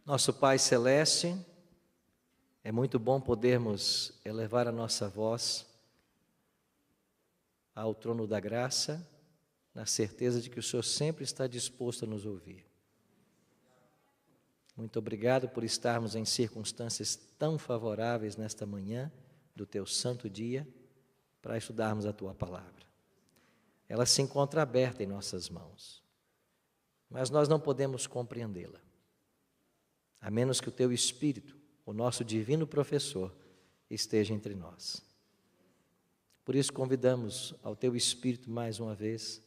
Nosso Pai Celeste, é muito bom podermos elevar a nossa voz ao trono da graça, na certeza de que o Senhor sempre está disposto a nos ouvir. Muito obrigado por estarmos em circunstâncias tão favoráveis nesta manhã do Teu santo dia, para estudarmos a Tua palavra. Ela se encontra aberta em nossas mãos, mas nós não podemos compreendê-la, a menos que o Teu Espírito, o nosso divino professor, esteja entre nós. Por isso convidamos ao Teu Espírito mais uma vez,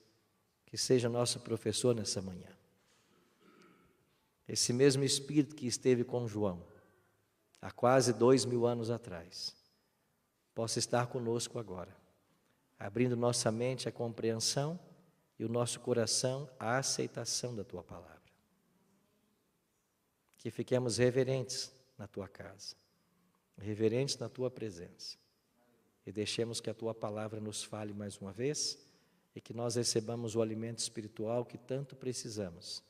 que seja nosso professor nessa manhã. Esse mesmo Espírito que esteve com João, há quase 2000 anos atrás, possa estar conosco agora, abrindo nossa mente à compreensão e o nosso coração à aceitação da Tua palavra. Que fiquemos reverentes na Tua casa, reverentes na Tua presença, e deixemos que a Tua palavra nos fale mais uma vez, e que nós recebamos o alimento espiritual que tanto precisamos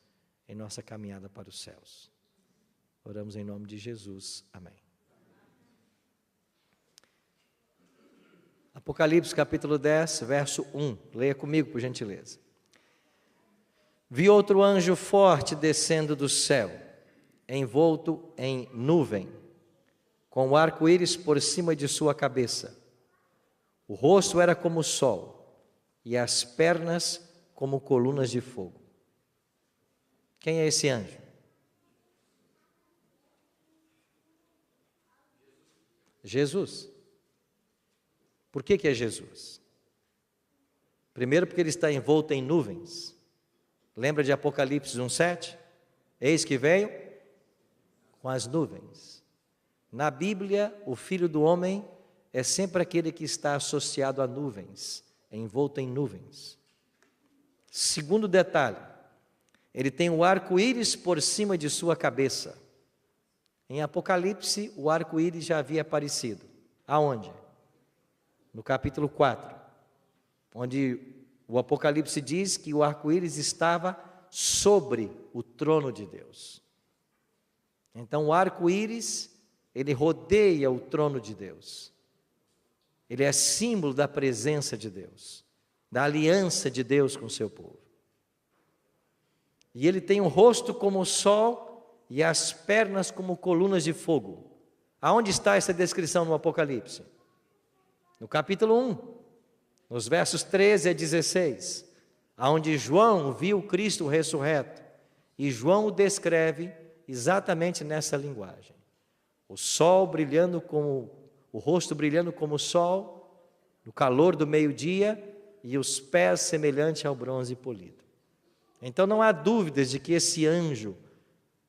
em nossa caminhada para os céus. Oramos em nome de Jesus. Amém. Apocalipse capítulo 10, verso 1. Leia comigo, por gentileza. Vi outro anjo forte descendo do céu, envolto em nuvem, com o arco-íris por cima de sua cabeça. O rosto era como o sol, e as pernas como colunas de fogo. Quem é esse anjo? Jesus. Por que é Jesus? Primeiro, porque ele está envolto em nuvens. Lembra de Apocalipse 1:7? Eis que veio com as nuvens. Na Bíblia, o Filho do Homem é sempre aquele que está associado a nuvens, envolto em nuvens. Segundo detalhe, ele tem o arco-íris por cima de sua cabeça. Em Apocalipse, o arco-íris já havia aparecido. Aonde? No capítulo 4, onde o Apocalipse diz que o arco-íris estava sobre o trono de Deus. Então o arco-íris, ele rodeia o trono de Deus. Ele é símbolo da presença de Deus, da aliança de Deus com o seu povo. E ele tem o rosto como o sol e as pernas como colunas de fogo. Aonde está essa descrição no Apocalipse? No capítulo 1, nos versos 13 a 16, aonde João viu Cristo ressurreto, e João o descreve exatamente nessa linguagem. O sol brilhando como, o rosto brilhando como o sol, no calor do meio-dia, e os pés semelhantes ao bronze polido. Então não há dúvidas de que esse anjo,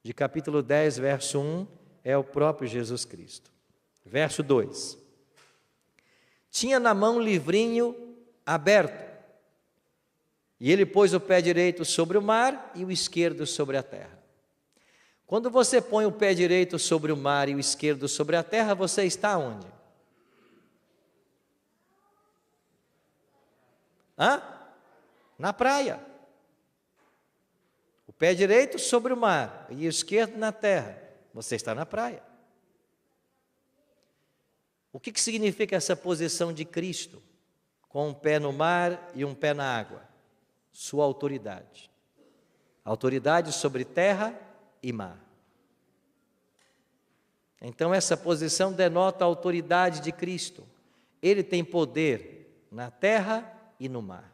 de capítulo 10, verso 1, é o próprio Jesus Cristo. Verso 2. Tinha na mão um livrinho aberto, e ele pôs o pé direito sobre o mar e o esquerdo sobre a terra. Quando você põe o pé direito sobre o mar e o esquerdo sobre a terra, você está onde? Na praia. O pé direito sobre o mar e o esquerdo na terra, você está na praia. O que significa essa posição de Cristo, com um pé no mar e um pé na água? Sua autoridade. Autoridade sobre terra e mar. Então essa posição denota a autoridade de Cristo. Ele tem poder na terra e no mar.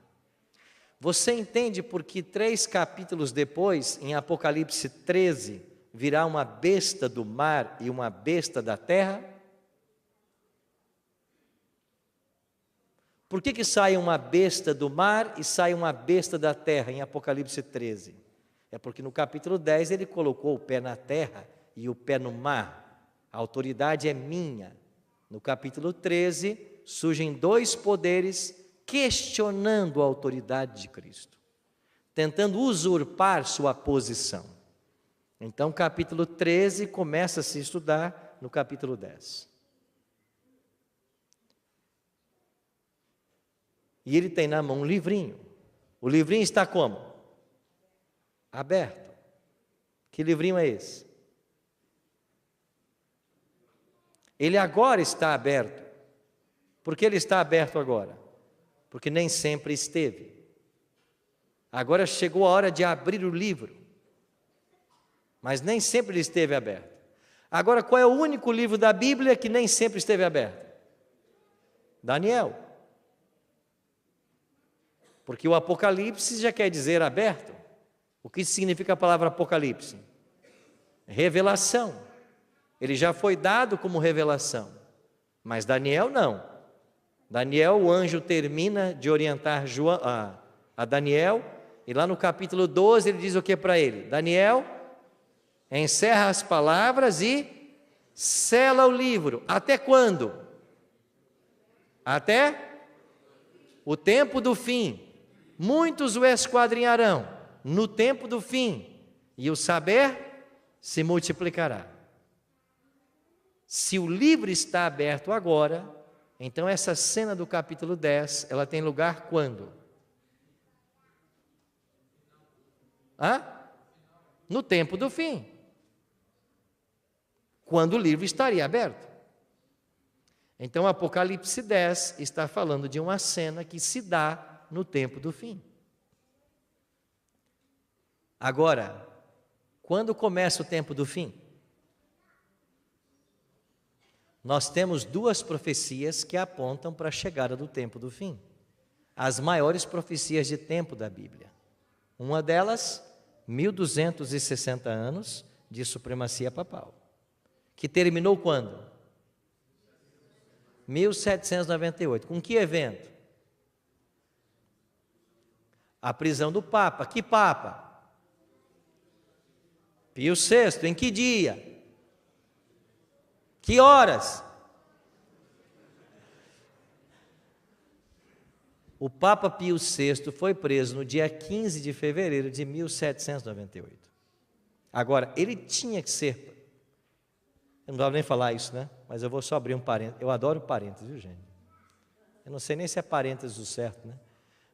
Você entende por que 3 capítulos depois, em Apocalipse 13, virá uma besta do mar e uma besta da terra? Por que sai uma besta do mar e sai uma besta da terra em Apocalipse 13? É porque no capítulo 10 ele colocou o pé na terra e o pé no mar. A autoridade é minha. No capítulo 13 surgem 2 poderes questionando a autoridade de Cristo, tentando usurpar sua posição. Então capítulo 13 começa a se estudar no capítulo 10. E ele tem na mão um livrinho. O livrinho está como? Aberto. Que livrinho é esse? Ele agora está aberto. Por que ele está aberto agora? Porque nem sempre esteve. Agora chegou a hora de abrir o livro. Mas nem sempre ele esteve aberto. Agora, qual é o único livro da Bíblia que nem sempre esteve aberto? Daniel. Porque o Apocalipse já quer dizer aberto. O que significa a palavra Apocalipse? Revelação. Ele já foi dado como revelação. Mas Daniel não. Daniel, o anjo termina de orientar a Daniel, e lá no capítulo 12 ele diz o que para ele? Daniel, encerra as palavras e sela o livro. Até quando? Até o tempo do fim. Muitos o esquadrinharão no tempo do fim, e o saber se multiplicará. Se o livro está aberto agora, então essa cena do capítulo 10, ela tem lugar quando? No tempo do fim. Quando o livro estaria aberto. Então Apocalipse 10 está falando de uma cena que se dá no tempo do fim. Agora, quando começa o tempo do fim? Nós temos duas profecias que apontam para a chegada do tempo do fim. As maiores profecias de tempo da Bíblia. Uma delas, 1260 anos de supremacia papal. Que terminou quando? 1798. Com que evento? A prisão do Papa. Que Papa? Pio VI. Em que dia? Que horas? O Papa Pio VI foi preso no dia 15 de fevereiro de 1798. Agora, ele tinha que ser... Eu não dava nem falar isso, né? Mas eu vou só abrir um parênteses. Eu adoro parênteses, viu, gente? Eu não sei nem se é parênteses o certo, né?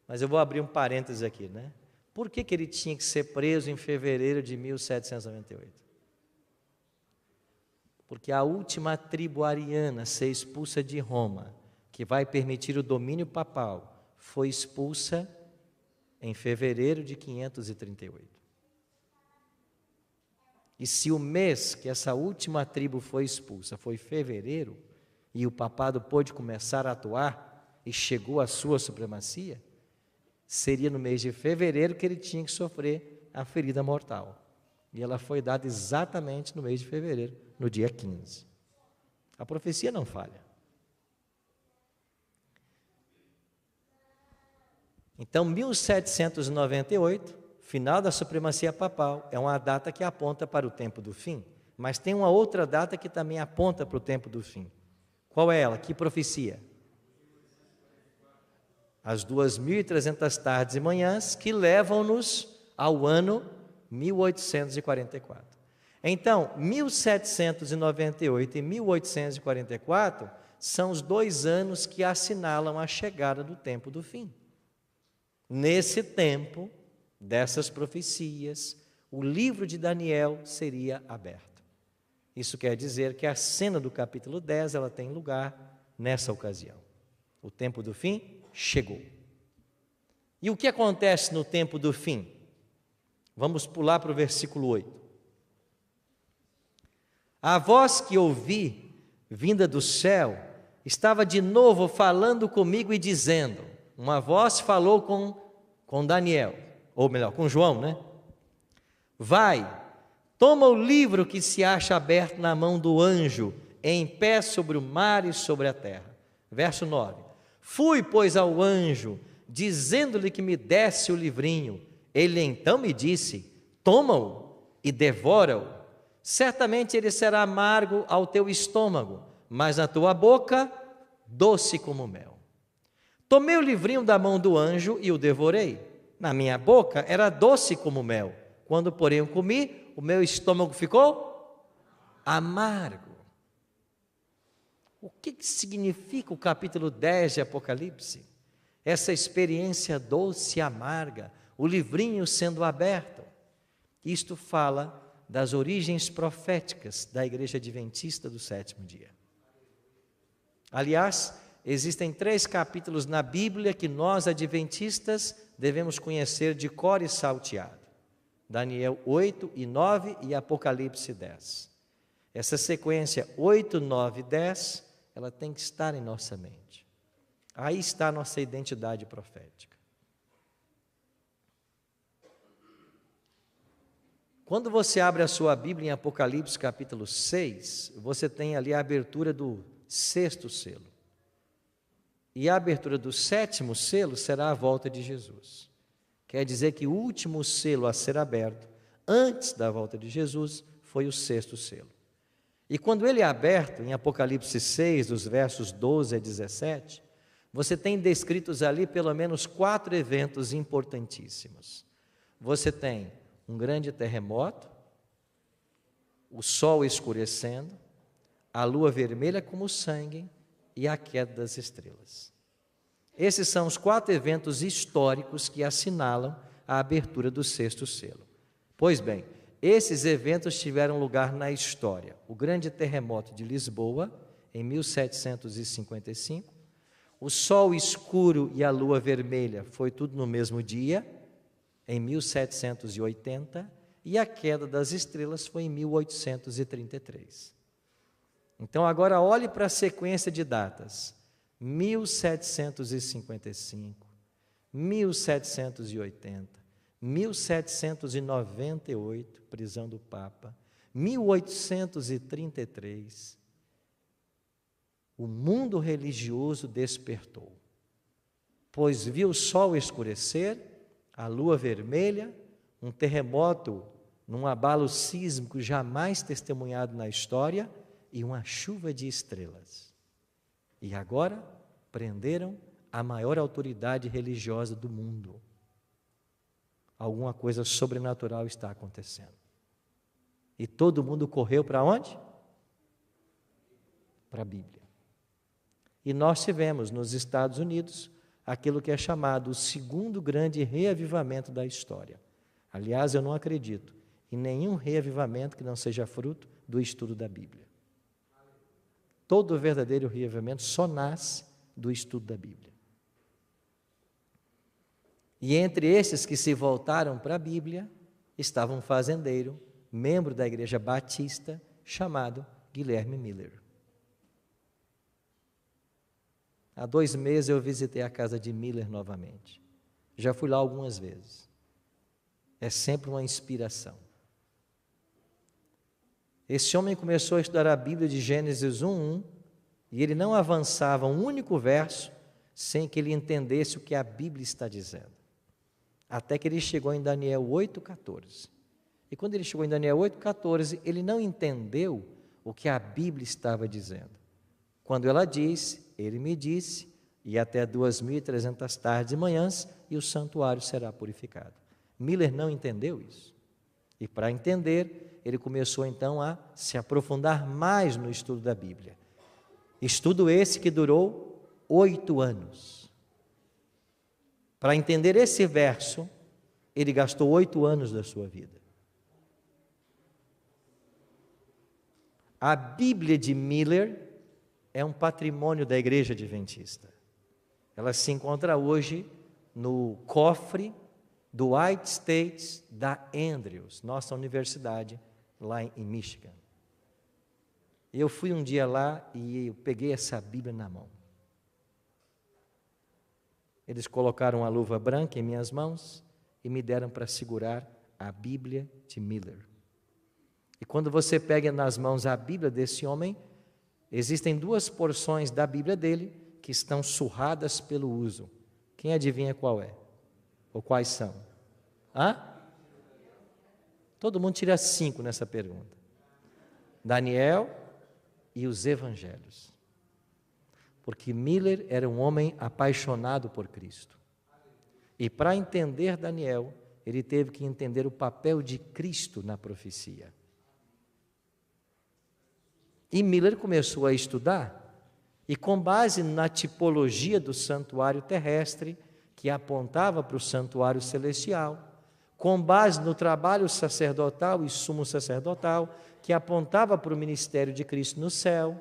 Mas eu vou abrir um parênteses aqui, né? Por que ele tinha que ser preso em fevereiro de 1798? Porque a última tribo ariana a ser expulsa de Roma, que vai permitir o domínio papal, foi expulsa em fevereiro de 538. E se o mês que essa última tribo foi expulsa foi fevereiro, e o papado pôde começar a atuar e chegou à sua supremacia, seria no mês de fevereiro que ele tinha que sofrer a ferida mortal. E ela foi dada exatamente no mês de fevereiro, no dia 15. A profecia não falha. Então, 1798, final da supremacia papal, é uma data que aponta para o tempo do fim. Mas tem uma outra data que também aponta para o tempo do fim. Qual é ela? Que profecia? As 2.300 tardes e manhãs que levam-nos ao ano 1844. Então, 1798 e 1844 são os 2 anos que assinalam a chegada do tempo do fim. Nesse tempo, dessas profecias, o livro de Daniel seria aberto. Isso quer dizer que a cena do capítulo 10, ela tem lugar nessa ocasião. O tempo do fim chegou. E o que acontece no tempo do fim? Vamos pular para o versículo 8. A voz que ouvi, vinda do céu, estava de novo falando comigo e dizendo, uma voz falou com Daniel, ou melhor, com João, né? Vai, toma o livro que se acha aberto na mão do anjo, em pé sobre o mar e sobre a terra. Verso 9. Fui, pois, ao anjo, dizendo-lhe que me desse o livrinho. Ele então me disse, toma-o e devora-o. Certamente ele será amargo ao teu estômago, mas na tua boca, doce como mel. Tomei o livrinho da mão do anjo e o devorei. Na minha boca era doce como mel. Quando, porém, o comi, o meu estômago ficou amargo. O que significa o capítulo 10 de Apocalipse? Essa experiência doce e amarga, o livrinho sendo aberto. Isto fala das origens proféticas da Igreja Adventista do sétimo dia. Aliás, existem 3 capítulos na Bíblia que nós, adventistas, devemos conhecer de cor e salteado. Daniel 8 e 9 e Apocalipse 10. Essa sequência 8, 9 e 10, ela tem que estar em nossa mente. Aí está a nossa identidade profética. Quando você abre a sua Bíblia em Apocalipse capítulo 6, você tem ali a abertura do 6º selo. E a abertura do 7º selo será a volta de Jesus. Quer dizer que o último selo a ser aberto, antes da volta de Jesus, foi o 6º selo. E quando ele é aberto, em Apocalipse 6, dos versos 12 a 17, você tem descritos ali pelo menos 4 eventos importantíssimos. Você tem um grande terremoto, o sol escurecendo, a lua vermelha como sangue e a queda das estrelas. Esses são os 4 eventos históricos que assinalam a abertura do 6º selo. Pois bem, esses eventos tiveram lugar na história. O grande terremoto de Lisboa, em 1755, o sol escuro e a lua vermelha foi tudo no mesmo dia, em 1780, e a queda das estrelas foi em 1833. Então agora olhe para a sequência de datas: 1755, 1780, 1798, prisão do Papa, 1833. O mundo religioso despertou, pois viu o sol escurecer, a lua vermelha, um terremoto num abalo sísmico jamais testemunhado na história e uma chuva de estrelas. E agora prenderam a maior autoridade religiosa do mundo. Alguma coisa sobrenatural está acontecendo. E todo mundo correu para onde? Para a Bíblia. E nós tivemos nos Estados Unidos aquilo que é chamado o 2º grande reavivamento da história. Aliás, eu não acredito em nenhum reavivamento que não seja fruto do estudo da Bíblia. Todo verdadeiro reavivamento só nasce do estudo da Bíblia. E entre esses que se voltaram para a Bíblia, estava um fazendeiro, membro da Igreja Batista, chamado Guilherme Miller. Há 2 meses eu visitei a casa de Miller novamente. Já fui lá algumas vezes. É sempre uma inspiração. Esse homem começou a estudar a Bíblia de Gênesis 1:1 e ele não avançava um único verso sem que ele entendesse o que a Bíblia está dizendo. Até que ele chegou em Daniel 8:14. E quando ele chegou em Daniel 8:14, ele não entendeu o que a Bíblia estava dizendo. Quando ela disse, ele me disse, e até 2.300 tardes e manhãs, e o santuário será purificado. Miller não entendeu isso. E para entender, ele começou então a se aprofundar mais no estudo da Bíblia. Estudo esse que durou 8 anos. Para entender esse verso, ele gastou 8 anos da sua vida. A Bíblia de Miller é um patrimônio da Igreja Adventista. Ela se encontra hoje no cofre do White States da Andrews, nossa universidade lá em Michigan. Eu fui um dia lá e eu peguei essa Bíblia na mão. Eles colocaram uma luva branca em minhas mãos e me deram para segurar a Bíblia de Miller. E quando você pega nas mãos a Bíblia desse homem, existem 2 porções da Bíblia dele que estão surradas pelo uso. Quem adivinha qual é? Ou quais são? Todo mundo tira 5 nessa pergunta. Daniel e os Evangelhos. Porque Miller era um homem apaixonado por Cristo. E para entender Daniel, ele teve que entender o papel de Cristo na profecia. E Miller começou a estudar, e com base na tipologia do santuário terrestre, que apontava para o santuário celestial, com base no trabalho sacerdotal e sumo sacerdotal, que apontava para o ministério de Cristo no céu,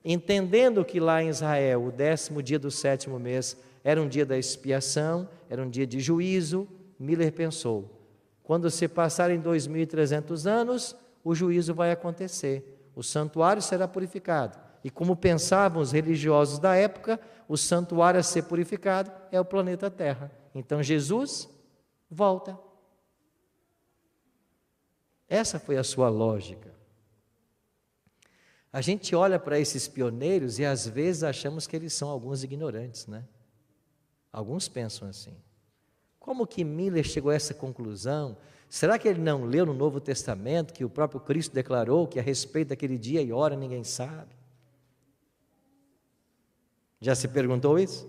Entendendo que lá em Israel, o 10º dia do 7º mês, era um dia da expiação, era um dia de juízo, Miller pensou, quando se passarem 2.300 anos, o juízo vai acontecer, o santuário será purificado. E como pensavam os religiosos da época, o santuário a ser purificado é o planeta Terra. Então Jesus volta. Essa foi a sua lógica. A gente olha para esses pioneiros e às vezes achamos que eles são alguns ignorantes, né? Alguns pensam assim. Como que Miller chegou a essa conclusão? Será que ele não leu no Novo Testamento que o próprio Cristo declarou que a respeito daquele dia e hora ninguém sabe? Já se perguntou isso?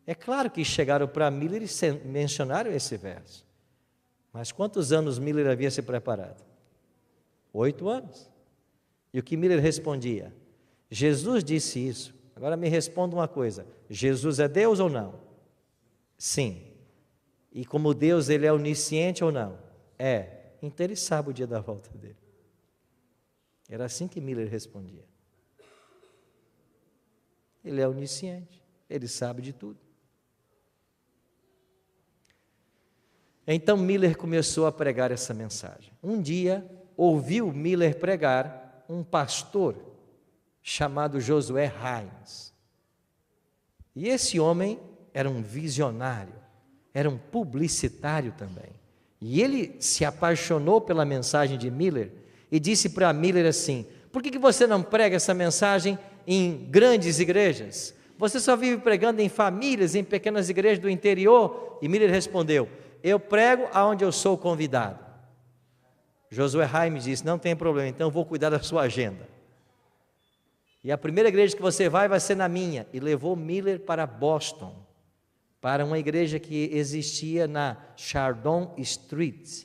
É claro que chegaram para Miller e mencionaram esse verso. Mas quantos anos Miller havia se preparado? 8 anos. E o que Miller respondia? Jesus disse isso. Agora me responda uma coisa: Jesus é Deus ou não? Sim. E como Deus, ele é onisciente ou não? É. Então ele sabe o dia da volta dele. Era assim que Miller respondia. Ele é onisciente, ele sabe de tudo. Então Miller começou a pregar essa mensagem. Um dia, ouviu Miller pregar um pastor chamado Josué Hines. E esse homem era um visionário, era um publicitário também. E ele se apaixonou pela mensagem de Miller e disse para Miller assim: por que você não prega essa mensagem em grandes igrejas? Você só vive pregando em famílias, em pequenas igrejas do interior? E Miller respondeu: eu prego aonde eu sou convidado. Josué Hines disse: não tem problema, então eu vou cuidar da sua agenda. E a primeira igreja que você vai ser na minha. E levou Miller para Boston, para uma igreja que existia na Chardon Street.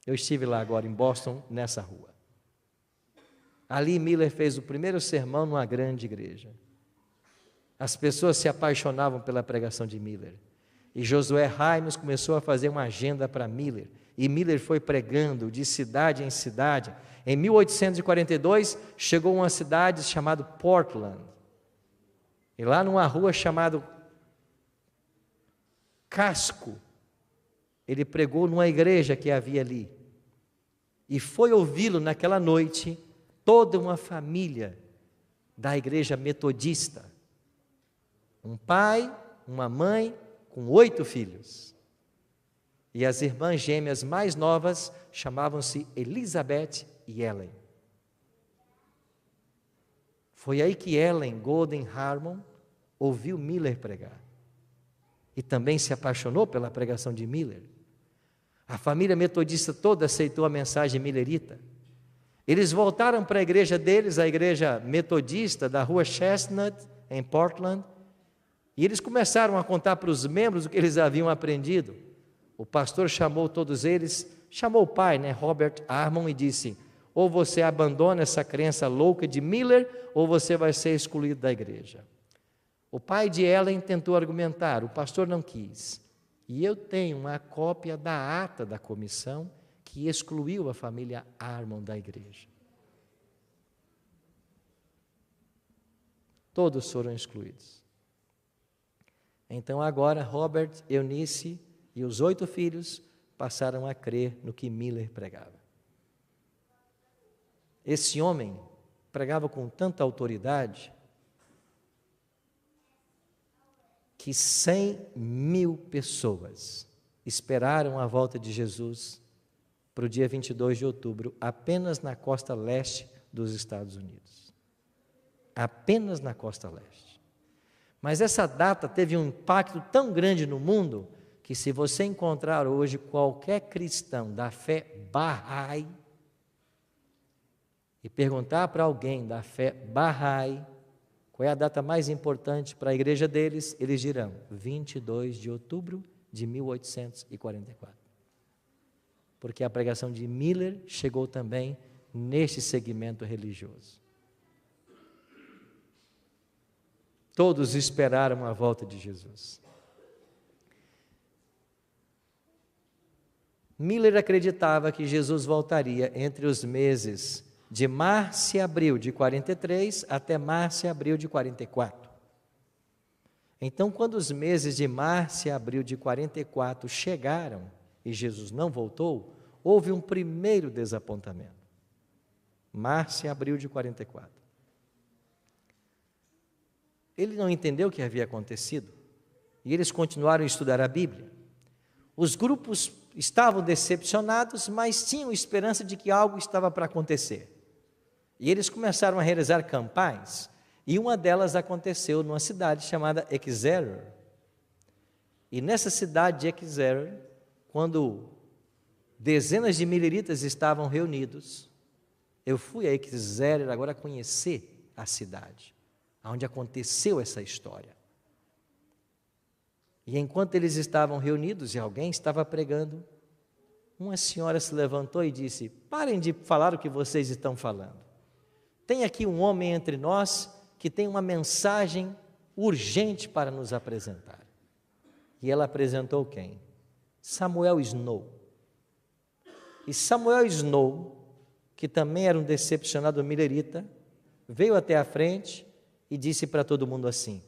Eu estive lá agora em Boston, nessa rua. Ali Miller fez o primeiro sermão numa grande igreja. As pessoas se apaixonavam pela pregação de Miller. E Josué Hines começou a fazer uma agenda para Miller. E Miller foi pregando de cidade em cidade. Em 1842, chegou a uma cidade chamada Portland. E lá numa rua chamada Casco, ele pregou numa igreja que havia ali. E foi ouvi-lo naquela noite toda uma família da igreja metodista. Um pai, uma mãe, com 8 filhos. E as irmãs gêmeas mais novas chamavam-se Elizabeth e Ellen. Foi aí que Ellen Golden Harmon ouviu Miller pregar. E também se apaixonou pela pregação de Miller. A família metodista toda aceitou a mensagem millerita. Eles voltaram para a igreja deles, a igreja metodista da rua Chestnut, em Portland, e eles começaram a contar para os membros o que eles haviam aprendido. O pastor chamou todos eles, chamou o pai, Robert Harmon, e disse: ou você abandona essa crença louca de Miller, ou você vai ser excluído da igreja. O pai de Ellen tentou argumentar, o pastor não quis. E eu tenho uma cópia da ata da comissão que excluiu a família Harmon da igreja. Todos foram excluídos. Então agora Robert, Eunice e os 8 filhos passaram a crer no que Miller pregava. Esse homem pregava com tanta autoridade que 100.000 pessoas esperaram a volta de Jesus para o dia 22 de outubro, apenas na costa leste dos Estados Unidos. Apenas na costa leste. Mas essa data teve um impacto tão grande no mundo, que se você encontrar hoje qualquer cristão da fé Bahá'í, e perguntar para alguém da fé Bahá'í, qual é a data mais importante para a igreja deles, eles dirão 22 de outubro de 1844. Porque a pregação de Miller chegou também neste segmento religioso. Todos esperaram a volta de Jesus. Miller acreditava que Jesus voltaria entre os meses de março e abril de 43 até março e abril de 44. Então, quando os meses de março e abril de 44 chegaram e Jesus não voltou, houve um primeiro desapontamento. Março e abril de 44. Ele não entendeu o que havia acontecido e eles continuaram a estudar a Bíblia. Os grupos estavam decepcionados, mas tinham esperança de que algo estava para acontecer. E eles começaram a realizar campanhas, e uma delas aconteceu numa cidade chamada Exeter. E nessa cidade de Exeter, quando dezenas de mileritas estavam reunidos, eu fui a Exeter agora conhecer a cidade, onde aconteceu essa história. E enquanto eles estavam reunidos e alguém estava pregando, uma senhora se levantou e disse: parem de falar o que vocês estão falando. Tem aqui um homem entre nós que tem uma mensagem urgente para nos apresentar. E ela apresentou quem? Samuel Snow. E Samuel Snow, que também era um decepcionado milerita, veio até a frente e disse para todo mundo assim: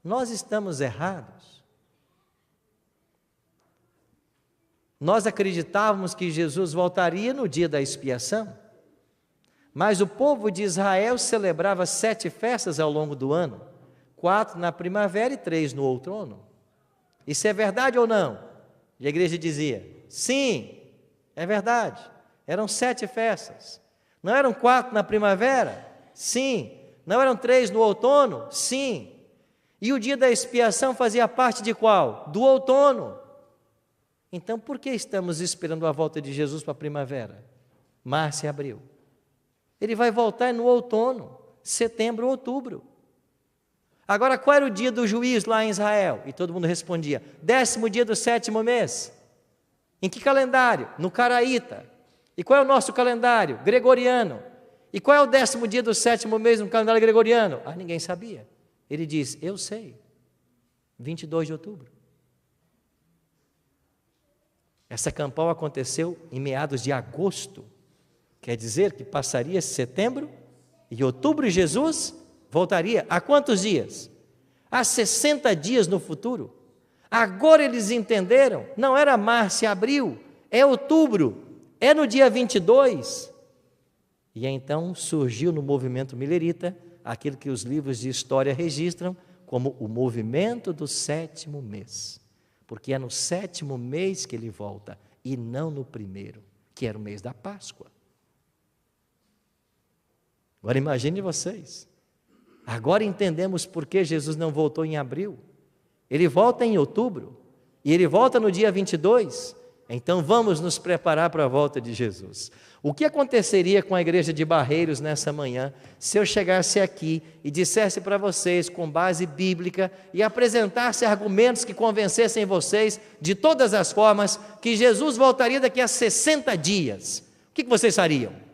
nós estamos errados. Nós acreditávamos que Jesus voltaria no dia da expiação, mas o povo de Israel celebrava 7 festas ao longo do ano, 4 na primavera e 3 no outono. Isso é verdade ou não? E a igreja dizia: sim, é verdade. Eram 7 festas. Não eram 4 na primavera? Sim. Não eram 3 no outono? Sim. E o dia da expiação fazia parte de qual? Do outono. Então, por que estamos esperando a volta de Jesus para a primavera? Março e abril. Ele vai voltar no outono, setembro, outubro. Agora, qual era o dia do juízo lá em Israel? E todo mundo respondia: 10º dia do 7º mês. Em que calendário? No Caraíta. E qual é o nosso calendário? Gregoriano. E qual é o 10º dia do 7º mês no calendário gregoriano? Ah, ninguém sabia. Ele diz: eu sei. 22 de outubro. Essa campanha aconteceu em meados de agosto. Quer dizer que passaria setembro e outubro e Jesus voltaria a quantos dias? A 60 dias no futuro. Agora eles entenderam, não era março e abril, é outubro, é no dia 22. E então surgiu no movimento milerita aquilo que os livros de história registram como o movimento do 7º mês. Porque é no 7º mês que ele volta, e não no primeiro, que era o mês da Páscoa. Agora imagine vocês, agora entendemos por que Jesus não voltou em abril, ele volta em outubro, e ele volta no dia 22, então vamos nos preparar para a volta de Jesus. O que aconteceria com a igreja de Barreiros nessa manhã, se eu chegasse aqui e dissesse para vocês, com base bíblica, e apresentasse argumentos que convencessem vocês, de todas as formas, que Jesus voltaria daqui a 60 dias, o que vocês fariam?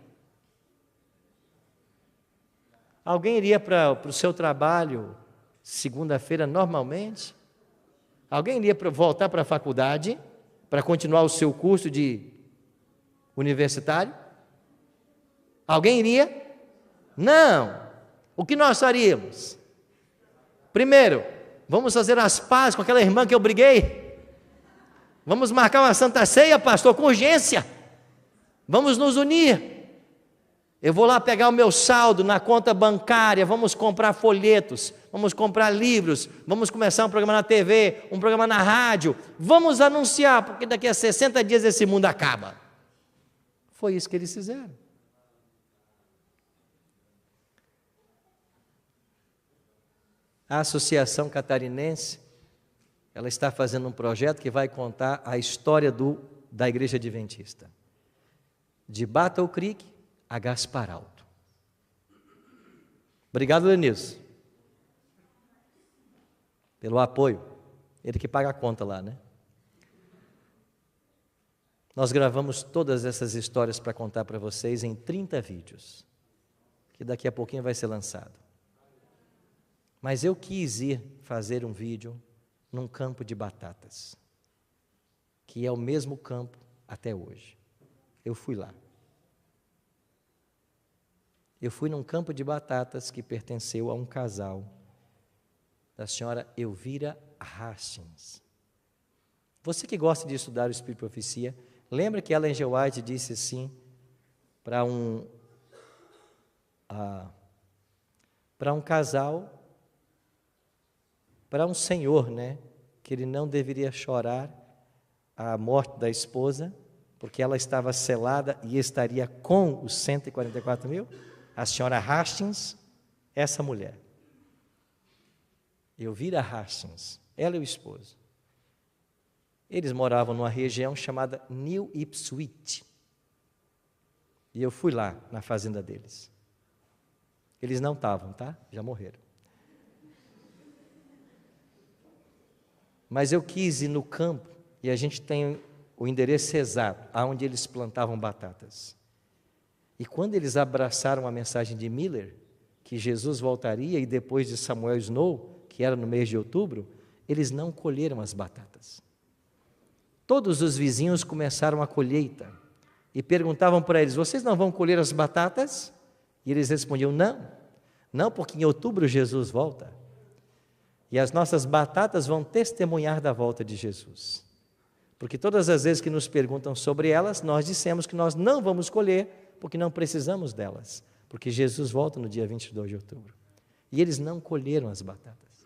Alguém iria para o seu trabalho segunda-feira normalmente? Alguém iria voltar para a faculdade para continuar o seu curso de universitário? Alguém iria? Não. O que nós faríamos? Primeiro, vamos fazer as pazes com aquela irmã que eu briguei. Vamos marcar uma santa ceia, pastor, com urgência. Vamos nos unir. Eu vou lá pegar o meu saldo na conta bancária, vamos comprar folhetos, vamos comprar livros, vamos começar um programa na TV, um programa na rádio, vamos anunciar, porque daqui a 60 dias esse mundo acaba. Foi isso que eles fizeram. A Associação Catarinense, ela está fazendo um projeto que vai contar a história da Igreja Adventista, de Battle Creek a Gaspar Alto. Obrigado, Lenilson, pelo apoio. Ele que paga a conta lá, né? Nós gravamos todas essas histórias para contar para vocês em 30 vídeos, que daqui a pouquinho vai ser lançado. Mas eu quis ir fazer um vídeo num campo de batatas, que é o mesmo campo até hoje. Eu fui lá. Eu fui num campo de batatas que pertenceu a um casal, da senhora Elvira Hastings. Você que gosta de estudar o Espírito de Profecia, lembra que Ellen G. White disse assim para um casal, para um senhor, né, que ele não deveria chorar a morte da esposa, porque ela estava selada e estaria com os 144 mil? A senhora Hastings, essa mulher. Elvira Hastings, ela e o esposo. Eles moravam numa região chamada New Ipswich. E eu fui lá, na fazenda deles. Eles não estavam, tá? Já morreram. Mas eu quis ir no campo, e a gente tem o endereço exato, aonde eles plantavam batatas. E quando eles abraçaram a mensagem de Miller, que Jesus voltaria, e depois de Samuel Snow, que era no mês de outubro, eles não colheram as batatas. Todos os vizinhos começaram a colheita, e perguntavam para eles: vocês não vão colher as batatas? E eles respondiam: não, porque em outubro Jesus volta. E as nossas batatas vão testemunhar da volta de Jesus. Porque todas as vezes que nos perguntam sobre elas, nós dissemos que nós não vamos colher, porque não precisamos delas, porque Jesus volta no dia 22 de outubro. E eles não colheram as batatas.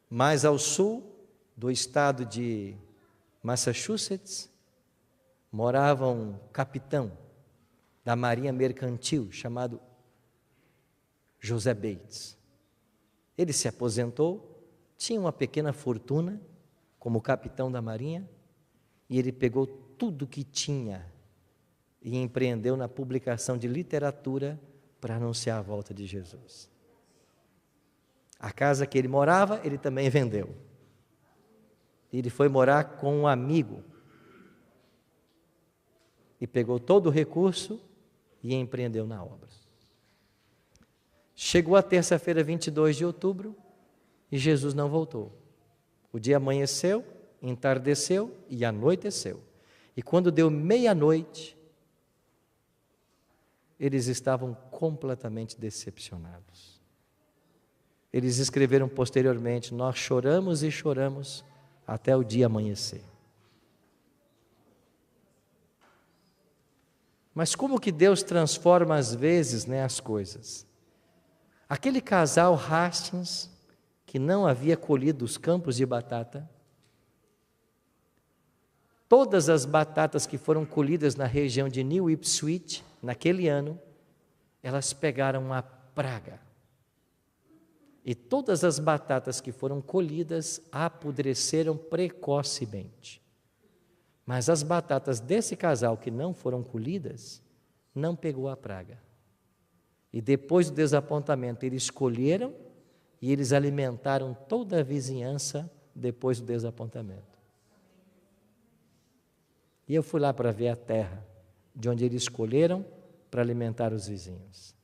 Mais ao sul do estado de Massachusetts, morava um capitão da Marinha Mercantil, chamado José Bates. Ele se aposentou, tinha uma pequena fortuna como capitão da Marinha, e ele pegou tudo que tinha e empreendeu na publicação de literatura para anunciar a volta de Jesus. A casa que ele morava, ele também vendeu. Ele foi morar com um amigo e pegou todo o recurso e empreendeu na obra. Chegou a terça-feira, 22 de outubro, e Jesus não voltou. O dia amanheceu, entardeceu e anoiteceu. E quando deu meia-noite, eles estavam completamente decepcionados. Eles escreveram posteriormente: nós choramos e choramos até o dia amanhecer. Mas como que Deus transforma às vezes, né, as coisas? Aquele casal Hastings, que não havia colhido os campos de batata, todas as batatas que foram colhidas na região de New Ipswich, naquele ano, elas pegaram uma praga. E todas as batatas que foram colhidas apodreceram precocemente. Mas as batatas desse casal que não foram colhidas, não pegou a praga. E depois do desapontamento, eles colheram e eles alimentaram toda a vizinhança depois do desapontamento. E eu fui lá para ver a terra, de onde eles colheram para alimentar os vizinhos.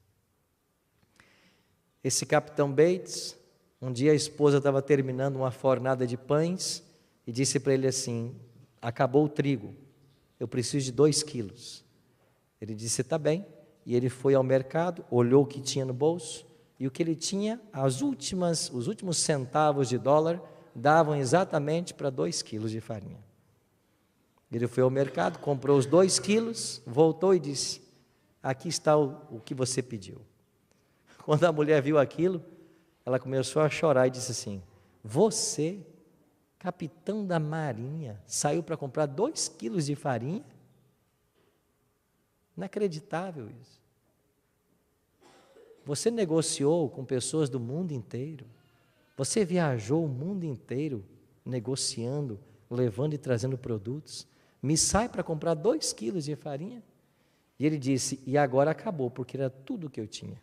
Esse capitão Bates, um dia a esposa estava terminando uma fornada de pães e disse para ele assim: acabou o trigo, eu preciso de 2 quilos. Ele disse: está bem. E ele foi ao mercado, olhou o que tinha no bolso, e o que ele tinha, os últimos centavos de dólar, davam exatamente para 2 quilos de farinha. Ele foi ao mercado, comprou os 2 quilos, voltou e disse: aqui está o que você pediu. Quando a mulher viu aquilo, ela começou a chorar e disse assim: você, capitão da Marinha, saiu para comprar 2 quilos de farinha? Inacreditável isso. Você negociou com pessoas do mundo inteiro. Você viajou o mundo inteiro negociando, levando e trazendo produtos. Me sai para comprar 2 quilos de farinha? E ele disse: e agora acabou, porque era tudo o que eu tinha.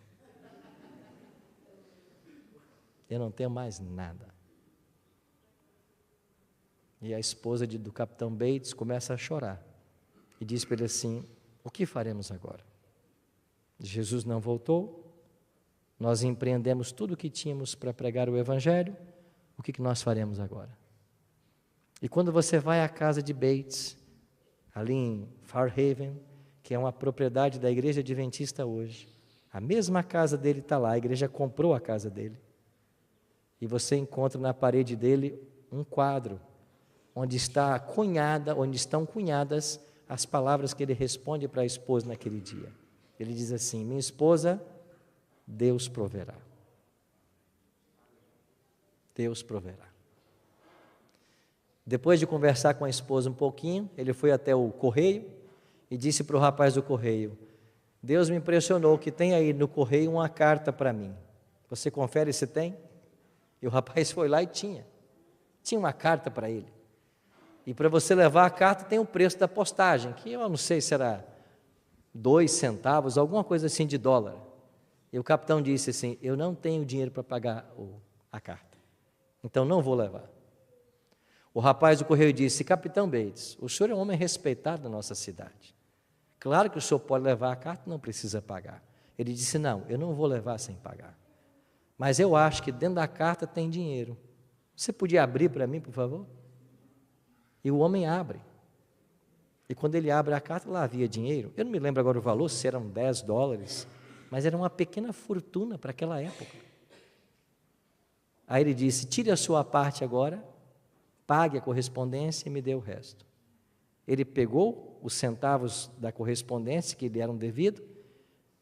Eu não tenho mais nada. E a esposa do capitão Bates começa a chorar. E diz para ele assim: o que faremos agora? Jesus não voltou, nós empreendemos tudo o que tínhamos para pregar o Evangelho, o que nós faremos agora? E quando você vai à casa de Bates, ali em Fairhaven, que é uma propriedade da Igreja Adventista hoje. A mesma casa dele está lá, a igreja comprou a casa dele. E você encontra na parede dele um quadro, onde estão cunhadas as palavras que ele responde para a esposa naquele dia. Ele diz assim: minha esposa, Deus proverá. Deus proverá. Depois de conversar com a esposa um pouquinho, ele foi até o correio e disse para o rapaz do correio: Deus me impressionou que tem aí no correio uma carta para mim. Você confere se tem? E o rapaz foi lá e tinha uma carta para ele. E para você levar a carta tem o preço da postagem, que eu não sei se era 2 centavos, alguma coisa assim de dólar. E o capitão disse assim: eu não tenho dinheiro para pagar a carta, então não vou levar. O rapaz do correio disse: capitão Bates, o senhor é um homem respeitado na nossa cidade. Claro que o senhor pode levar a carta, não precisa pagar. Ele disse: não, eu não vou levar sem pagar. Mas eu acho que dentro da carta tem dinheiro. Você podia abrir para mim, por favor? E o homem abre. E quando ele abre a carta, lá havia dinheiro. Eu não me lembro agora o valor, se eram 10 dólares, mas era uma pequena fortuna para aquela época. Aí ele disse: tire a sua parte agora, pague a correspondência e me dê o resto. Ele pegou os centavos da correspondência que lhe eram devidos.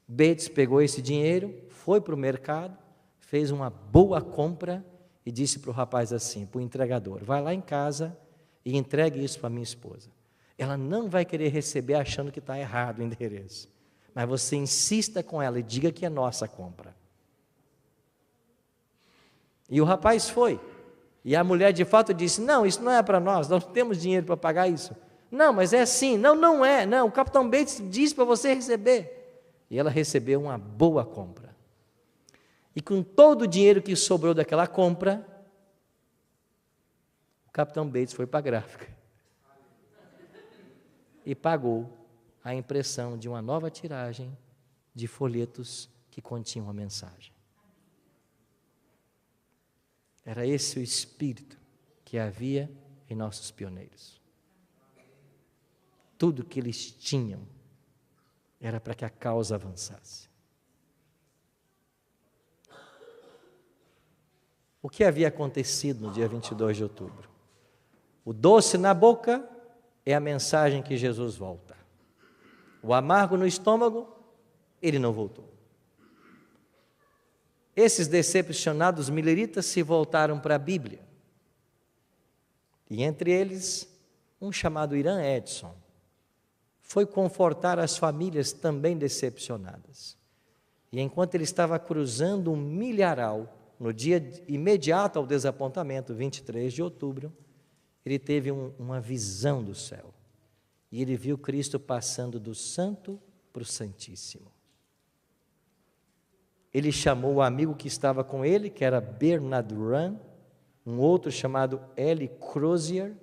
Bates pegou esse dinheiro, foi para o mercado, fez uma boa compra e disse para o rapaz assim, para o entregador: vai lá em casa e entregue isso para minha esposa. Ela não vai querer receber achando que está errado o endereço, mas você insista com ela e diga que é nossa compra. E o rapaz foi. E a mulher de fato disse: não, isso não é para nós não temos dinheiro para pagar isso. Não, mas é sim. Não, não é. Não, o capitão Bates disse para você receber. E ela recebeu uma boa compra. E com todo o dinheiro que sobrou daquela compra, o capitão Bates foi para a gráfica e pagou a impressão de uma nova tiragem de folhetos que continham a mensagem. Era esse o espírito que havia em nossos pioneiros. Tudo que eles tinham era para que a causa avançasse. O que havia acontecido no dia 22 de outubro? O doce na boca é a mensagem que Jesus volta. O amargo no estômago, ele não voltou. Esses decepcionados mileritas se voltaram para a Bíblia. E entre eles, um chamado Irã Edson, foi confortar as famílias também decepcionadas. E enquanto ele estava cruzando um milharal, no dia imediato ao desapontamento, 23 de outubro, ele teve uma visão do céu. E ele viu Cristo passando do santo para o santíssimo. Ele chamou o amigo que estava com ele, que era Bernard Run, um outro chamado Eli Crozier,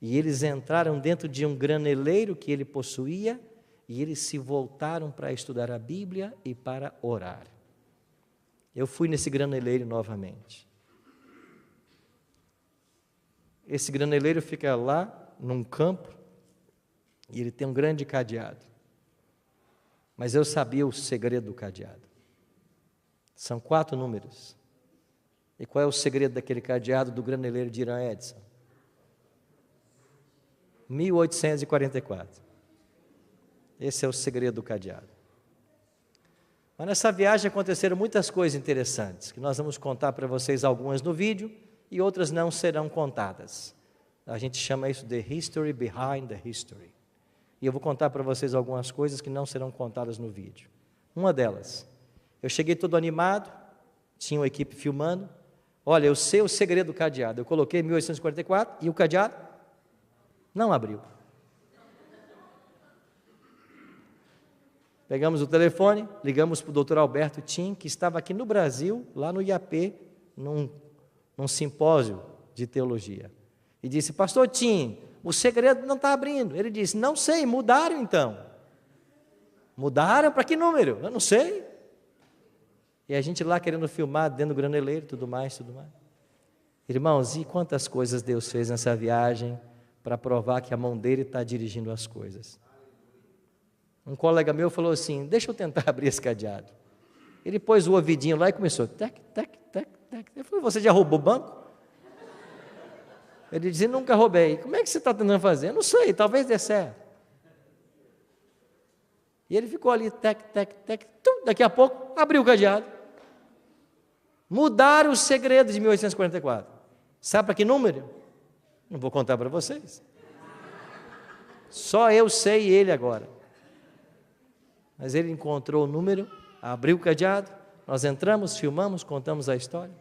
e eles entraram dentro de um graneleiro que ele possuía, e eles se voltaram para estudar a Bíblia e para orar. Eu fui nesse graneleiro novamente. Esse graneleiro fica lá, num campo, e ele tem um grande cadeado. Mas eu sabia o segredo do cadeado. São 4 números. E qual é o segredo daquele cadeado do graneleiro de Irã Edson? 1844. Esse é o segredo do cadeado. Mas nessa viagem aconteceram muitas coisas interessantes, que nós vamos contar para vocês algumas no vídeo, e outras não serão contadas. A gente chama isso de History Behind the History. E eu vou contar para vocês algumas coisas que não serão contadas no vídeo. Uma delas, eu cheguei todo animado, tinha uma equipe filmando. Olha, eu sei o segredo do cadeado. Eu coloquei 1844 e o cadeado não abriu. Pegamos o telefone, ligamos para o doutor Alberto Tim, que estava aqui no Brasil, lá no IAP, num simpósio de teologia. E disse: pastor Tim, o segredo não está abrindo. Ele disse: não sei, mudaram então. Mudaram para que número? Eu não sei. E a gente lá querendo filmar dentro do graneleiro, tudo mais. Irmãos, e quantas coisas Deus fez nessa viagem, para provar que a mão dele está dirigindo as coisas. Um colega meu falou assim, deixa eu tentar abrir esse cadeado. Ele pôs o ouvidinho lá e começou, tec, tec, tec, tec. Eu falei, você já roubou banco? Ele disse, nunca roubei. Como é que você está tentando fazer? Eu não sei, talvez dê certo. E ele ficou ali, tec, tec, tec, daqui a pouco abriu o cadeado. Mudaram o segredo de 1844. Sabe para que número? Não vou contar para vocês. Só eu sei ele agora. Mas ele encontrou o número, abriu o cadeado, nós entramos, filmamos, contamos a história.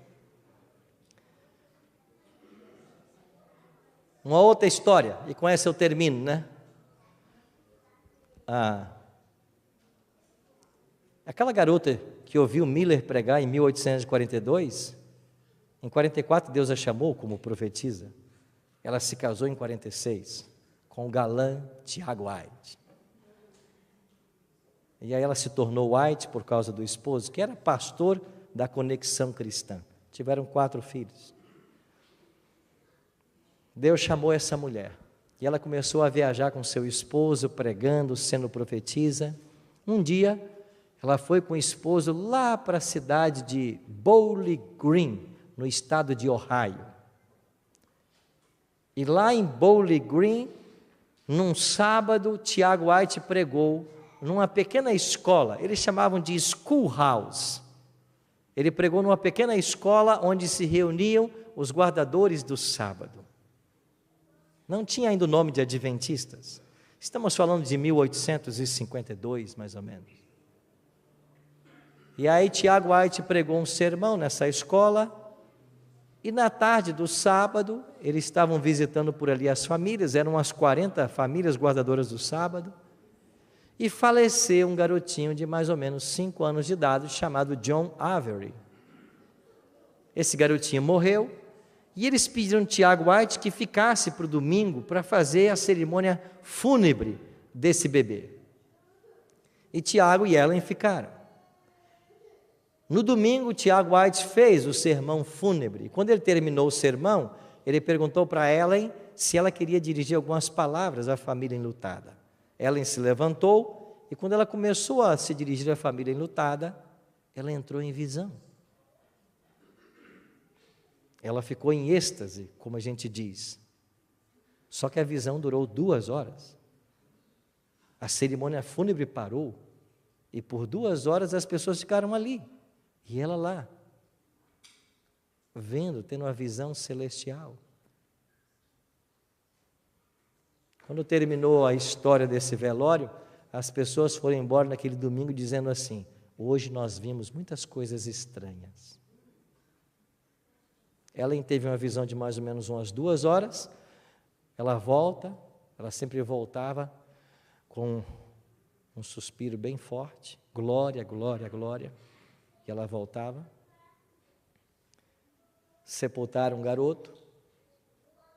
Uma outra história, e com essa eu termino, né? Aquela garota que ouviu Miller pregar em 1842, em 44 Deus a chamou como profetisa. Ela se casou em 46 com o galã Tiago White. E aí ela se tornou White por causa do esposo, que era pastor da Conexão Cristã. Tiveram 4 filhos. Deus chamou essa mulher. E ela começou a viajar com seu esposo, pregando, sendo profetisa. Um dia, ela foi com o esposo lá para a cidade de Bowling Green, no estado de Ohio. E lá em Bowling Green, num sábado, Tiago White pregou numa pequena escola, eles chamavam de schoolhouse. Ele pregou numa pequena escola onde se reuniam os guardadores do sábado. Não tinha ainda o nome de adventistas. Estamos falando de 1852, mais ou menos. E aí Tiago White pregou um sermão nessa escola, e na tarde do sábado, eles estavam visitando por ali as famílias, eram umas 40 famílias guardadoras do sábado, e faleceu um garotinho de mais ou menos 5 anos de idade, chamado John Avery. Esse garotinho morreu, e eles pediram a Tiago White que ficasse para o domingo para fazer a cerimônia fúnebre desse bebê. E Tiago e Ellen ficaram. No domingo, Tiago White fez o sermão fúnebre. Quando ele terminou o sermão, ele perguntou para Ellen se ela queria dirigir algumas palavras à família enlutada. Ellen se levantou e quando ela começou a se dirigir à família enlutada, ela entrou em visão. Ela ficou em êxtase, como a gente diz. Só que a visão durou 2 horas. A cerimônia fúnebre parou e por 2 horas as pessoas ficaram ali. E ela lá, vendo, tendo uma visão celestial. Quando terminou a história desse velório, as pessoas foram embora naquele domingo dizendo assim, hoje nós vimos muitas coisas estranhas. Ellen teve uma visão de mais ou menos umas 2 horas, ela volta, ela sempre voltava com um suspiro bem forte, glória, glória, glória. E ela voltava, sepultaram um garoto,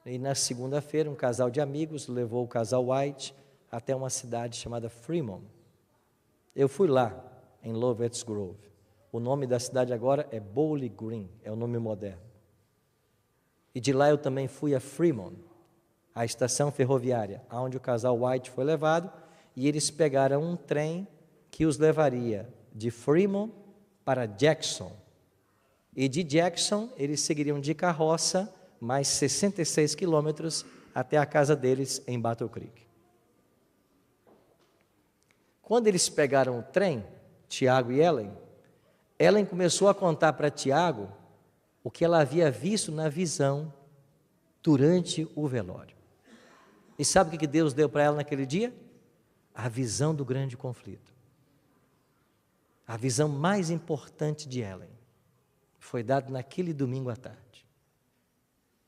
e na segunda-feira um casal de amigos levou o casal White até uma cidade chamada Fremont. Eu fui lá, em Lovett's Grove. O nome da cidade agora é Bowling Green, é o nome moderno. E de lá eu também fui a Fremont, a estação ferroviária, onde o casal White foi levado, e eles pegaram um trem que os levaria de Fremont para Jackson, e de Jackson eles seguiriam de carroça mais 66 quilômetros até a casa deles em Battle Creek. Quando eles pegaram o trem, Tiago e Ellen começou a contar para Tiago o que ela havia visto na visão durante o velório. E sabe o que Deus deu para ela naquele dia? A visão do grande conflito. A visão mais importante de Ellen foi dada naquele domingo à tarde.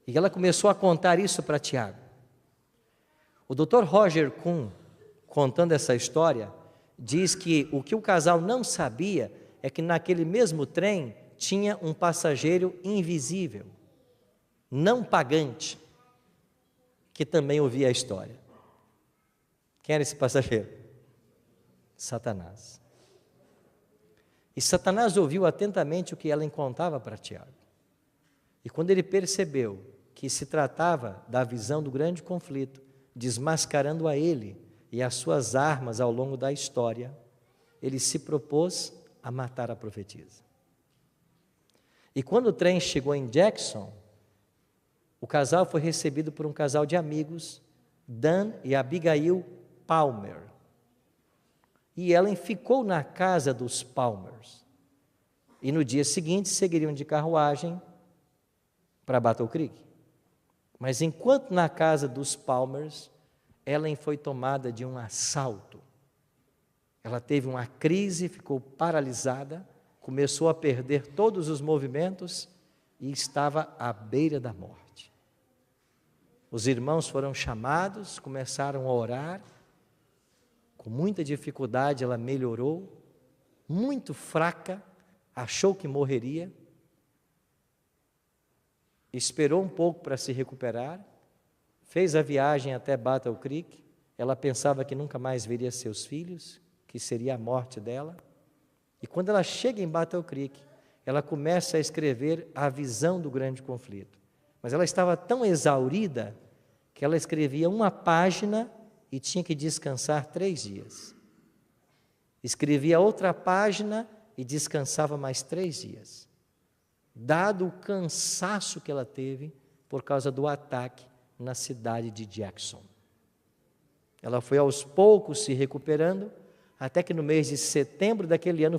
E ela começou a contar isso para Tiago. O Dr. Roger Kuhn, contando essa história, diz que o que o casal não sabia é que naquele mesmo trem tinha um passageiro invisível, não pagante, que também ouvia a história. Quem era esse passageiro? Satanás. E Satanás ouviu atentamente o que Ellen contava para Tiago. E quando ele percebeu que se tratava da visão do grande conflito, desmascarando a ele e as suas armas ao longo da história, ele se propôs a matar a profetisa. E quando o trem chegou em Jackson, o casal foi recebido por um casal de amigos, Dan e Abigail Palmer. E Ellen ficou na casa dos Palmers. E no dia seguinte seguiriam de carruagem para Battle Creek. Mas enquanto na casa dos Palmers, Ellen foi tomada de um assalto. Ela teve uma crise, ficou paralisada, começou a perder todos os movimentos e estava à beira da morte. Os irmãos foram chamados, começaram a orar. Com muita dificuldade ela melhorou, muito fraca, achou que morreria. Esperou um pouco para se recuperar, fez a viagem até Battle Creek. Ela pensava que nunca mais veria seus filhos, que seria a morte dela. E quando ela chega em Battle Creek, ela começa a escrever a visão do grande conflito. Mas ela estava tão exaurida que ela escrevia uma página e tinha que descansar 3 dias. Escrevia outra página e descansava mais 3 dias. Dado o cansaço que ela teve por causa do ataque na cidade de Jackson. Ela foi aos poucos se recuperando, até que no mês de setembro daquele ano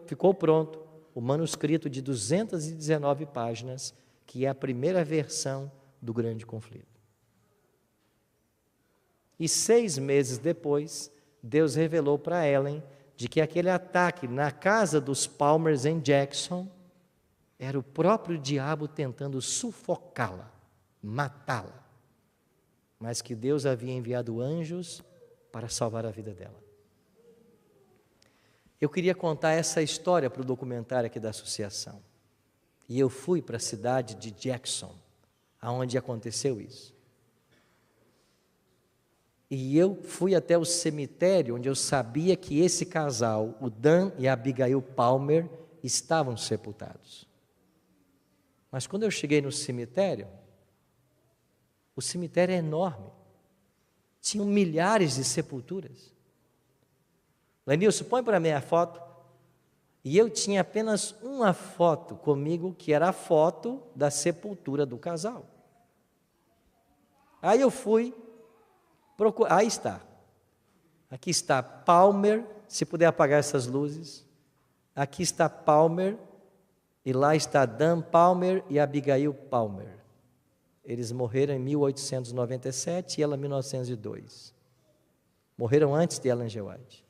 ficou pronto o manuscrito de 219 páginas, que é a primeira versão do grande conflito. E 6 meses depois, Deus revelou para Ellen de que aquele ataque na casa dos Palmers em Jackson era o próprio diabo tentando sufocá-la, matá-la, mas que Deus havia enviado anjos para salvar a vida dela. Eu queria contar essa história para o documentário aqui da associação. E eu fui para a cidade de Jackson, aonde aconteceu isso. E eu fui até o cemitério onde eu sabia que esse casal, o Dan e a Abigail Palmer, estavam sepultados. Mas quando eu cheguei no cemitério, o cemitério é enorme. Tinham milhares de sepulturas. Lenilson, põe para mim a foto. E eu tinha apenas uma foto comigo, que era a foto da sepultura do casal. Aí eu fui procurar. Aí está. Aqui está Palmer, se puder apagar essas luzes. Aqui está Palmer, e lá está Dan Palmer e Abigail Palmer. Eles morreram em 1897 e ela em 1902. Morreram antes de Ellen G. White.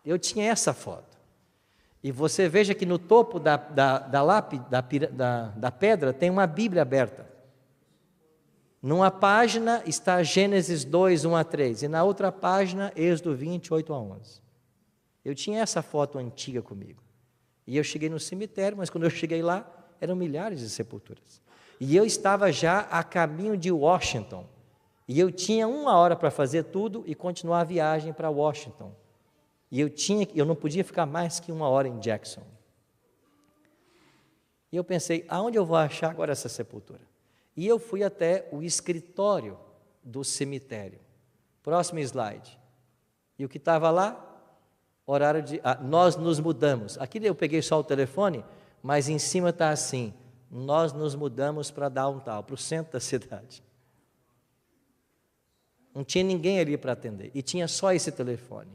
Eu tinha essa foto. E você veja que no topo da pedra tem uma Bíblia aberta. Numa página está Gênesis 2, 1 a 3. E na outra página, Êxodo 20, 8 a 11. Eu tinha essa foto antiga comigo. E eu cheguei no cemitério, mas quando eu cheguei lá, eram milhares de sepulturas. E eu estava já a caminho de Washington. E eu tinha 1 hora para fazer tudo e continuar a viagem para Washington. E eu não podia ficar mais que 1 hora em Jackson. E eu pensei, aonde eu vou achar agora essa sepultura? E eu fui até o escritório do cemitério. Próximo slide. E o que estava lá? Horário de... nós nos mudamos. Aqui eu peguei só o telefone, mas em cima está assim, nós nos mudamos para downtown, para o centro da cidade. Não tinha ninguém ali para atender, e tinha só esse telefone.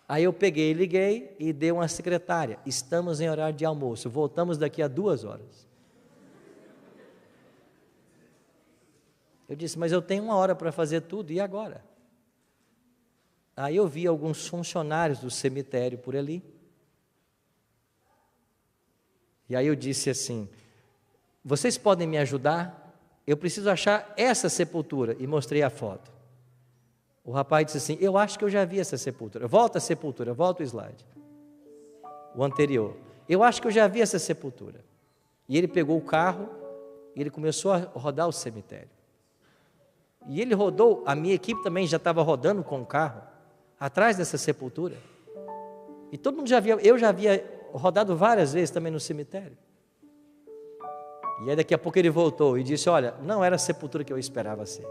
Aí eu peguei, liguei e dei uma secretária, estamos em horário de almoço, voltamos daqui a 2 horas. Eu disse, mas eu tenho 1 hora para fazer tudo, e agora? Aí eu vi alguns funcionários do cemitério por ali. E aí eu disse assim, vocês podem me ajudar? Eu preciso achar essa sepultura. E mostrei a foto. O rapaz disse assim, eu acho que eu já vi essa sepultura. Volta a sepultura, volta o slide. O anterior. Eu acho que eu já vi essa sepultura. E ele pegou o carro e ele começou a rodar o cemitério. E ele rodou, a minha equipe também já estava rodando com o carro, atrás dessa sepultura. E todo mundo eu já havia rodado várias vezes também no cemitério. E aí daqui a pouco ele voltou e disse, olha, não era a sepultura que eu esperava ser.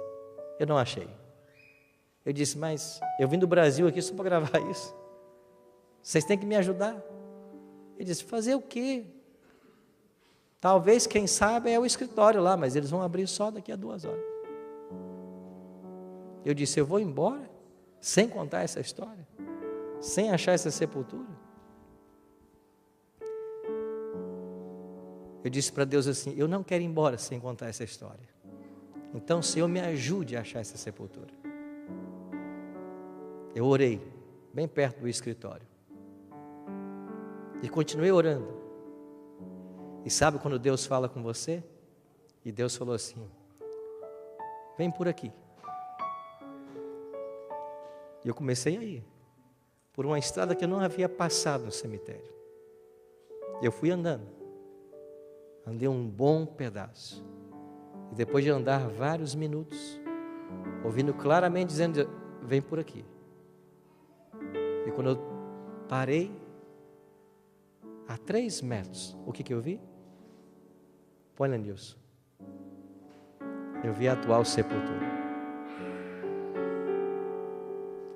Eu não achei. Eu disse, mas eu vim do Brasil aqui só para gravar isso. Vocês têm que me ajudar. Ele disse, fazer o quê? Talvez, quem sabe, é o escritório lá, mas eles vão abrir só daqui a 2 horas. Eu disse, eu vou embora, sem contar essa história, sem achar essa sepultura. Eu disse para Deus assim, eu não quero ir embora sem contar essa história. Então, Senhor, me ajude a achar essa sepultura. Eu orei, bem perto do escritório. E continuei orando. E sabe quando Deus fala com você? E Deus falou assim, vem por aqui. E eu comecei a ir, por uma estrada que eu não havia passado no cemitério. Eu fui andando. Andei um bom pedaço. E depois de andar vários minutos, ouvindo claramente dizendo, vem por aqui. E quando eu parei, a 3 metros, o que eu vi? Põe lá, Nilson. Eu vi a atual sepultura.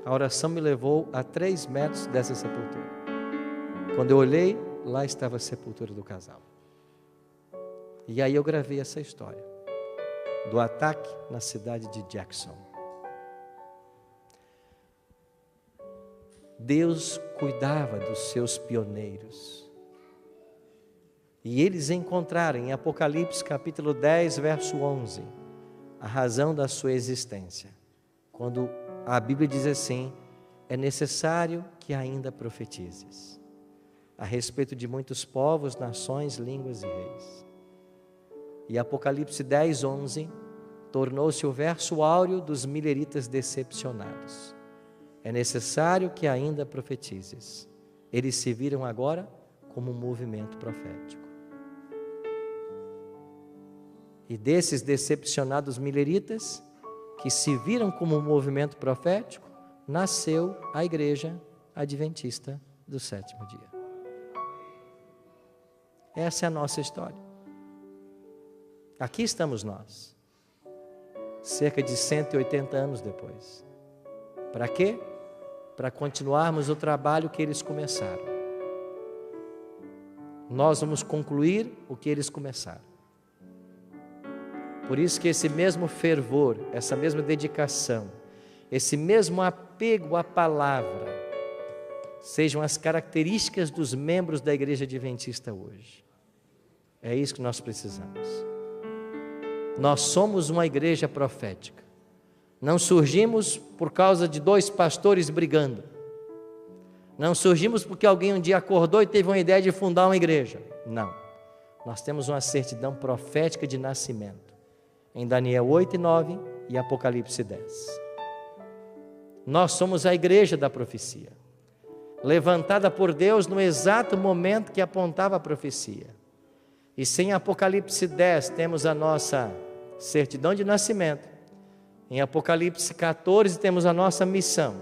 A oração me levou a 3 metros dessa sepultura. Quando eu olhei, lá estava a sepultura do casal. E aí eu gravei essa história do ataque na cidade de Jackson. Deus cuidava dos seus pioneiros. E eles encontraram em Apocalipse capítulo 10, verso 11, a razão da sua existência. Quando a Bíblia diz assim, é necessário que ainda profetizes a respeito de muitos povos, nações, línguas e reis. E Apocalipse 10, 11 tornou-se o verso áureo dos mileritas decepcionados. É necessário que ainda profetizes. Eles se viram agora como um movimento profético. E desses decepcionados mileritas, que se viram como um movimento profético, nasceu a Igreja Adventista do Sétimo Dia. Essa é a nossa história. Aqui estamos nós, cerca de 180 anos depois. Para quê? Para continuarmos o trabalho que eles começaram. Nós vamos concluir o que eles começaram. Por isso que esse mesmo fervor, essa mesma dedicação, esse mesmo apego à palavra, sejam as características dos membros da Igreja Adventista hoje. É isso que nós precisamos. Nós somos uma igreja profética. Não surgimos por causa de 2 pastores brigando. Não surgimos porque alguém um dia acordou e teve uma ideia de fundar uma igreja. Não. Nós temos uma certidão profética de nascimento. Em Daniel 8 e 9 e Apocalipse 10. Nós somos a igreja da profecia, levantada por Deus no exato momento que apontava a profecia. E sem Apocalipse 10 temos a nossa certidão de nascimento. Em Apocalipse 14 temos a nossa missão,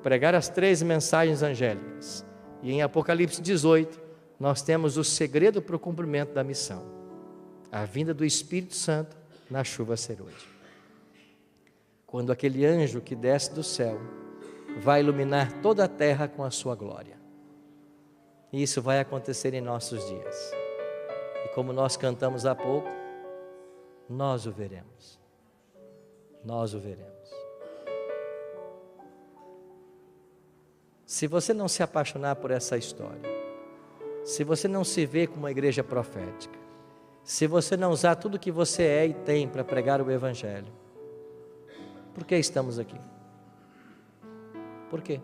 pregar as 3 mensagens angélicas. E em Apocalipse 18 nós temos o segredo para o cumprimento da missão, a vinda do Espírito Santo na chuva serôdia. Quando aquele anjo que desce do céu vai iluminar toda a terra com a sua glória. E isso vai acontecer em nossos dias. E como nós cantamos há pouco, nós o veremos. Nós o veremos. Se você não se apaixonar por essa história, se você não se vê como uma igreja profética, se você não usar tudo que você é e tem para pregar o Evangelho, por que estamos aqui? Por quê?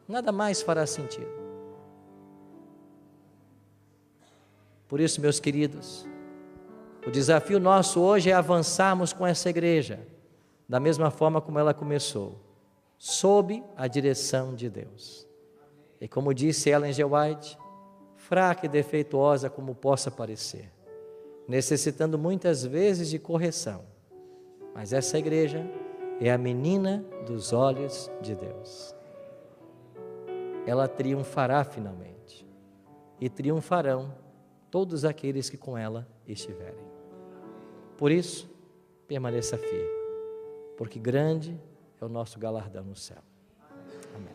Nada mais fará sentido. Por isso, meus queridos, o desafio nosso hoje é avançarmos com essa igreja, da mesma forma como ela começou, sob a direção de Deus. E como disse Ellen G. White, fraca e defeituosa como possa parecer, necessitando muitas vezes de correção, mas essa igreja é a menina dos olhos de Deus. Ela triunfará finalmente, e triunfarão todos aqueles que com ela estiverem. Por isso, permaneça firme, porque grande é o nosso galardão no céu. Amém.